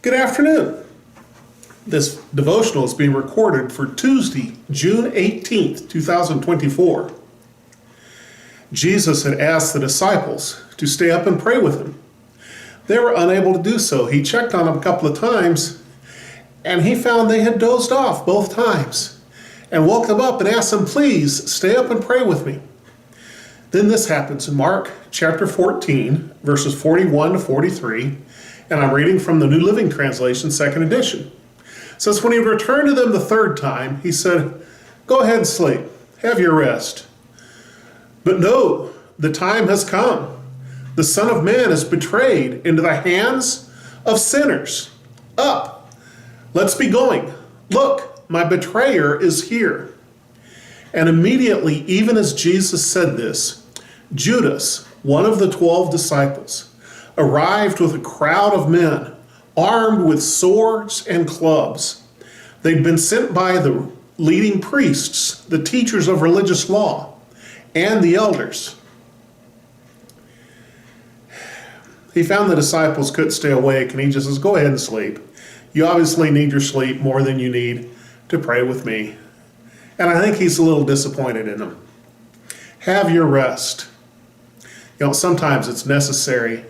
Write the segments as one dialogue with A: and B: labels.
A: Good afternoon. This devotional is being recorded for Tuesday, June 18th, 2024. Jesus had asked the disciples to stay up and pray with him. They were unable to do so. He checked on them a couple of times, and he found they had dozed off both times, and woke them up and asked them, please stay up and pray with me. Then this happens in Mark chapter 14, verses 41 to 43, and I'm reading from the New Living Translation, second edition. It says, when he returned to them the third time, he said, go ahead and sleep, have your rest. But no, the time has come. The Son of Man is betrayed into the hands of sinners. Up, let's be going. Look, my betrayer is here. And immediately, even as Jesus said this, Judas, one of the 12 disciples, arrived with a crowd of men, armed with swords and clubs. They'd been sent by the leading priests, the teachers of religious law, and the elders. He found the disciples couldn't stay awake, and he just says, go ahead and sleep. You obviously need your sleep more than you need to pray with me. And I think he's a little disappointed in them. Have your rest. You know, sometimes it's necessary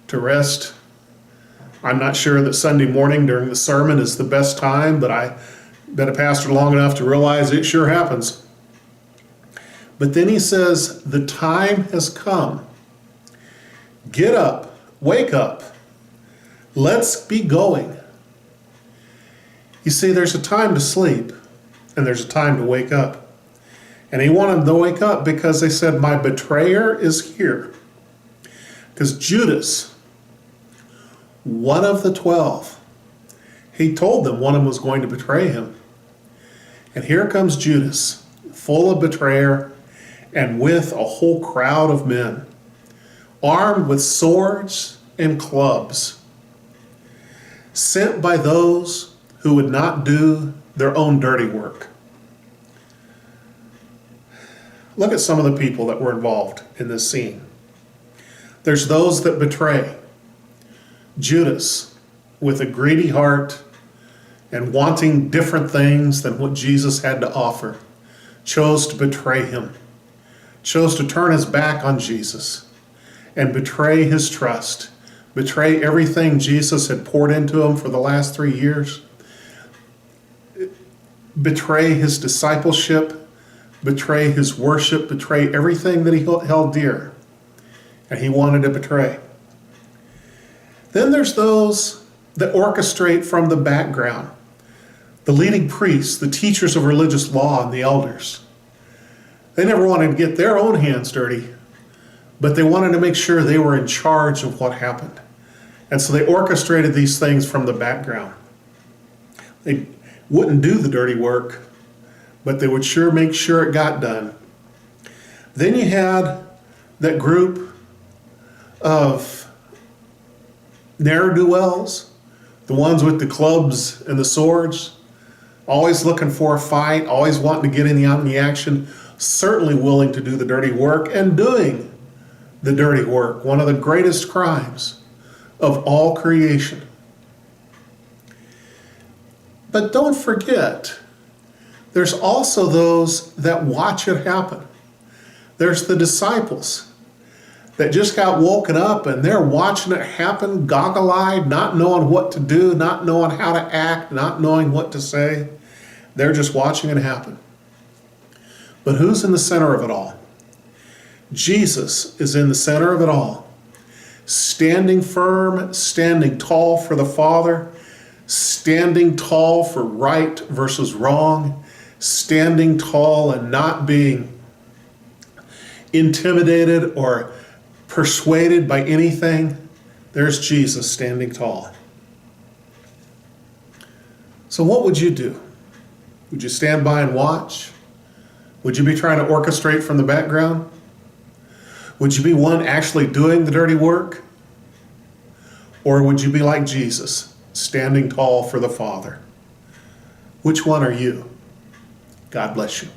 A: to rest. I'm not sure that Sunday morning during the sermon is the best time, but I've been a pastor long enough to realize it sure happens. But then he says, the time has come. Get up, wake up. Let's be going. You see, there's a time to sleep, and there's a time to wake up. And he wanted them to wake up because they said, my betrayer is here. Because Judas, one of the 12, he told them one of them was going to betray him. And here comes Judas, full of betrayer and with a whole crowd of men, armed with swords and clubs, sent by those who would not do their own dirty work. Look at some of the people that were involved in this scene. There's those that betray. Judas, with a greedy heart and wanting different things than what Jesus had to offer, chose to betray him, chose to turn his back on Jesus and betray his trust, betray everything Jesus had poured into him for the last 3 years, betray his discipleship, betray his worship, betray everything that he held dear, and he wanted to betray. Then there's those that orchestrate from the background, the leading priests, the teachers of religious law, and the elders. They never wanted to get their own hands dirty, but they wanted to make sure they were in charge of what happened. And so they orchestrated these things from the background. They wouldn't do the dirty work, but they would sure make sure it got done. Then you had that group of ne'er-do-wells, the ones with the clubs and the swords, always looking for a fight, always wanting to get in the action, certainly willing to do the dirty work and doing the dirty work, one of the greatest crimes of all creation. But don't forget, there's also those that watch it happen. There's the disciples that just got woken up and they're watching it happen, goggle-eyed, not knowing what to do, not knowing how to act, not knowing what to say. They're just watching it happen. But who's in the center of it all? Jesus is in the center of it all, standing firm, standing tall for the Father, standing tall for right versus wrong, standing tall and not being intimidated or persuaded by anything. There's Jesus standing tall. So what would you do? Would you stand by and watch? Would you be trying to orchestrate from the background? Would you be one actually doing the dirty work? Or would you be like Jesus, standing tall for the Father? Which one are you? God bless you.